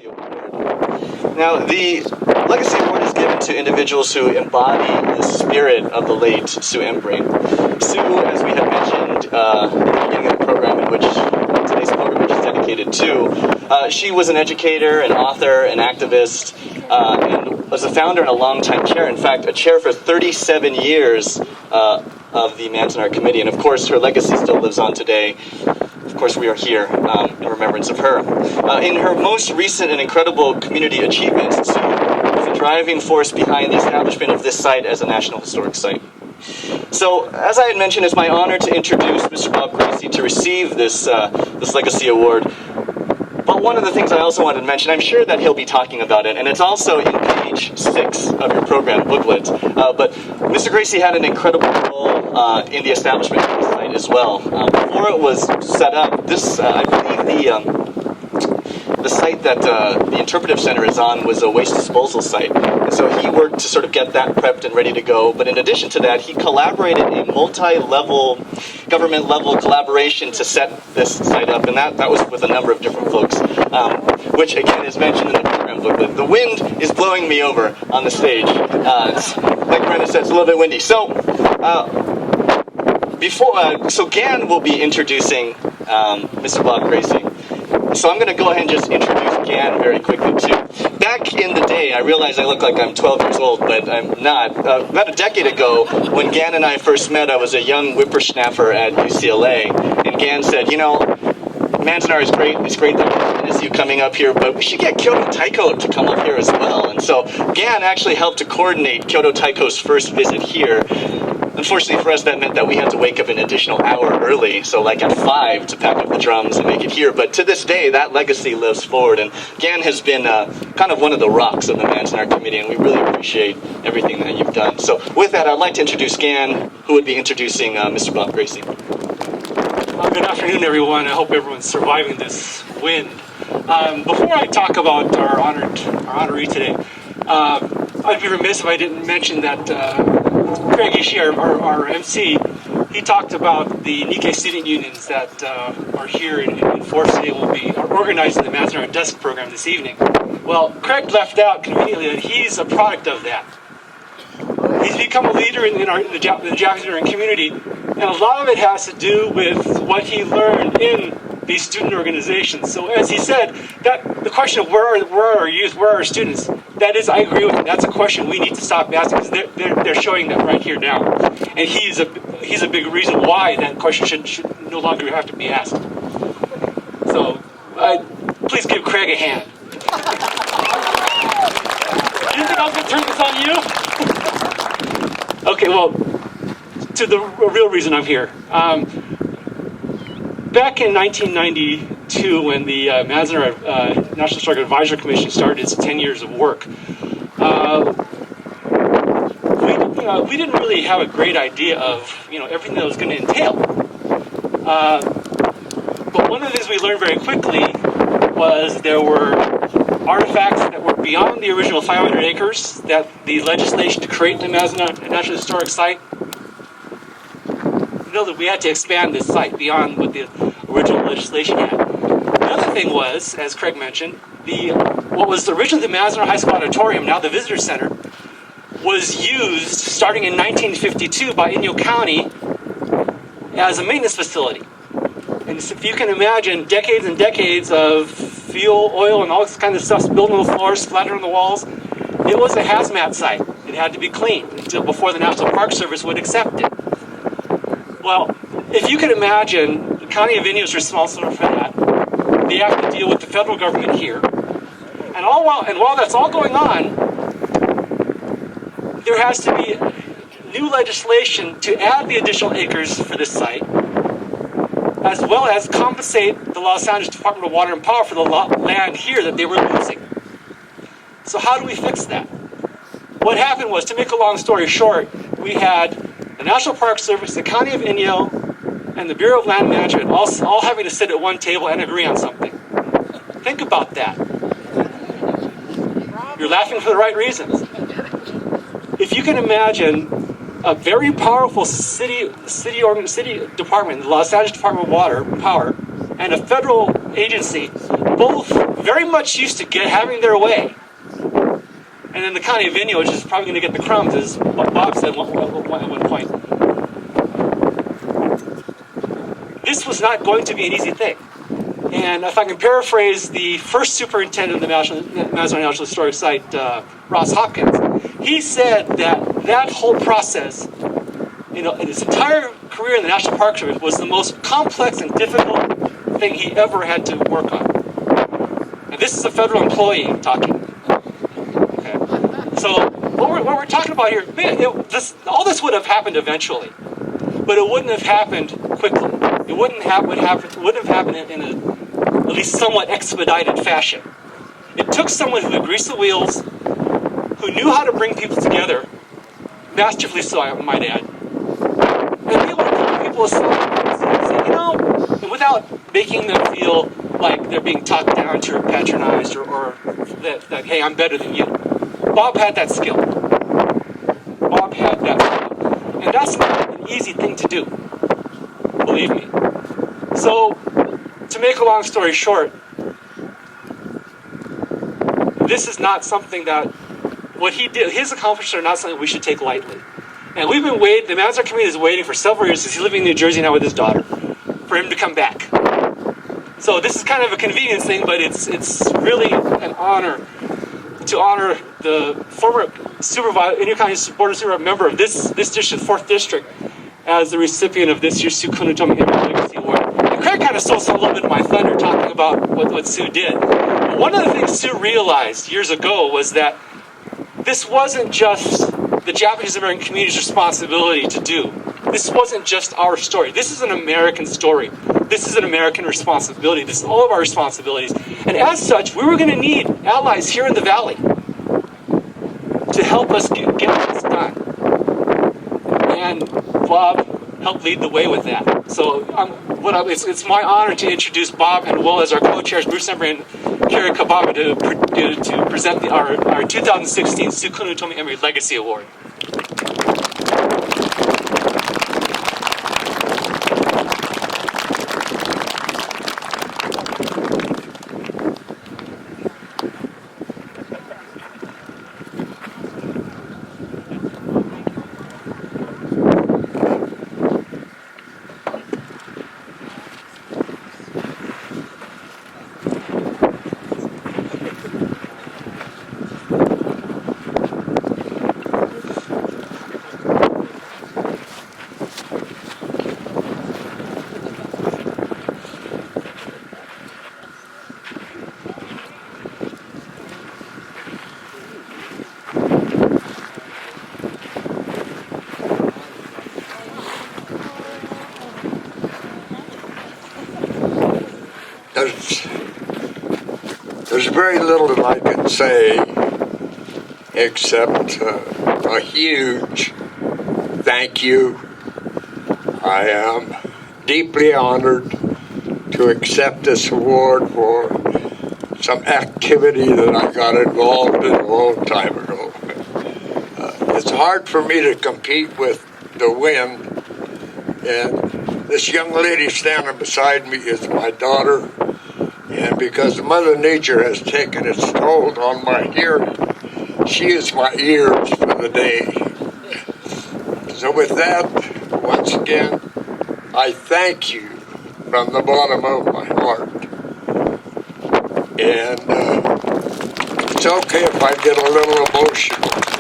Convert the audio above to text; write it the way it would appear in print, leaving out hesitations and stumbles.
Award. Now, the Legacy Award is given to individuals who embody the spirit of the late Sue Embrey. Sue, as we had mentioned in the beginning of the program, in which today's pilgrimage is dedicated to, she was an educator, an author, an activist, and was a founder and a longtime chair. In fact, a chair for 37 years of the Manzanar Committee, and of course her legacy still lives on today. Of course, we are here in remembrance of her. In her most recent and incredible community achievements, Sue was a driving force behind the establishment of this site as a National Historic Site. So, as I had mentioned, it's my honor to introduce Mr. Bob Gracey to receive this Legacy Award. But one of the things I also wanted to mention, I'm sure that he'll be talking about it, and it's also in page 6 of your program booklet. But Mr. Gracey had an incredible role in the establishment of the site as well. Before it was set up, this, I believe the site that the Interpretive Center is on was a waste disposal site. And so he worked to sort of get that prepped and ready to go. But in addition to that, he collaborated a multi-level, government-level collaboration to set this site up. And that was with a number of different folks, which, again, is mentioned in the program booklet. The wind is blowing me over on the stage. Like Brenda said, it's a little bit windy. So, so GANN will be introducing Mr. Bob Gracey. So I'm going to go ahead and just introduce GANN very quickly, too. Back in the day, I realize I look like I'm 12 years old, but I'm not. About a decade ago, when GANN and I first met, I was a young whippersnapper at UCLA, and GANN said, you know, Manzanar is great. It's great that we you coming up here, but we should get Kyoto Taiko to come up here as well. And so GANN actually helped to coordinate Kyoto Taiko's first visit here. Unfortunately for us, that meant that we had to wake up an additional hour early, so like at 5 to pack up the drums and make it here. But to this day, that legacy lives forward, and GANN has been kind of one of the rocks of the Manzanar Committee, and we really appreciate everything that you've done. So with that, I'd like to introduce GANN, who would be introducing Mr. Bob Gracey. Well, good afternoon, everyone. I hope everyone's surviving this wind. Before I talk about our honoree today, I'd be remiss if I didn't mention that Craig Ishii, our MC, he talked about the Nikkei student unions that are here in force today will be organizing the Manzanar Desk program this evening. Well, Craig left out conveniently that he's a product of that. He's become a leader in the Japanese American community, and a lot of it has to do with what he learned in these student organizations. So as he said, that the question of where are our youth, where are our students, that is, I agree with him. That's a question we need to stop asking, because they're showing that right here now. And he's a big reason why that question should no longer have to be asked. So please give Craig a hand. You think I was going to turn this on you? Okay, well, to the real reason I'm here. Back in 1992, when the Manzanar National Historic Advisory Commission started its 10 years of work, we didn't really have a great idea of everything that was going to entail. But one of the things we learned very quickly was there were artifacts that were beyond the original 500 acres that the legislation to create the Manzanar National Historic Site, that we had to expand this site beyond what the original legislation had. The other thing was, as Craig mentioned, what was originally the Manzanar High School Auditorium, now the Visitor Center, was used starting in 1952 by Inyo County as a maintenance facility. And if you can imagine decades and decades of fuel, oil, and all this kind of stuff spilled on the floors, splattered on the walls, it was a hazmat site. It had to be cleaned until before the National Park Service would accept it. Well, if you can imagine, the County of Inyo is responsible for that. They have to deal with the federal government here. And while that's all going on, there has to be new legislation to add the additional acres for this site, as well as compensate the Los Angeles Department of Water and Power for the land here that they were losing. So how do we fix that? What happened was, to make a long story short, we had the National Park Service, the County of Inyo, and the Bureau of Land Management all having to sit at one table and agree on something. Think about that. You're laughing for the right reasons. If you can imagine a very powerful city department, the Los Angeles Department of Water and Power, and a federal agency, both very much used to having their way. And then the county of Inyo, which is probably going to get the crumbs, is what Bob said at one point. This was not going to be an easy thing. And if I can paraphrase the first superintendent of the Manzanar National Historic Site, Ross Hopkins, he said that whole process, in his entire career in the National Park Service, was the most complex and difficult thing he ever had to work on. And this is a federal employee talking. Okay. So what we're talking about here, all this would have happened eventually, but it wouldn't have happened quickly. It wouldn't have happened in a at least somewhat expedited fashion. It took someone who could grease the wheels, who knew how to bring people together, masterfully so, I might add, and be able to pull people aside and say, and without making them feel like they're being talked down to or patronized or that, hey, I'm better than you. Bob had that skill. And that's not an easy thing to do, believe me. So, to make a long story short, this is not something that, what he did, his accomplishments are not something we should take lightly. And we've been waiting, the Manzanar community is waiting for several years, since he's living in New Jersey now with his daughter, for him to come back. So this is kind of a convenience thing, but it's really an honor to honor the former supervisor, Inyo County Board of Supervisors member of this district, 4th District, as the recipient of this year's Kunitomi Embrey Legacy Award. And Craig kind of stole a little bit of my thunder talking about what Sue did. But one of the things Sue realized years ago was that this wasn't just the Japanese American community's responsibility to do. This wasn't just our story. This is an American story. This is an American responsibility. This is all of our responsibilities. And as such, we were going to need allies here in the Valley to help us get this done. And Bob helped lead the way with that. So it's my honor to introduce Bob, and well as our co-chairs, Bruce Embrey and Kerry Kababa, to present our 2016 Kunitomi Embrey Legacy Award. There's very little that I can say except a huge thank you. I am deeply honored to accept this award for some activity that I got involved in a long time ago. It's hard for me to compete with the wind, and this young lady standing beside me is my daughter. And because Mother Nature has taken its toll on my hearing, she is my ears for the day. So with that, once again, I thank you from the bottom of my heart. And it's okay if I get a little emotional.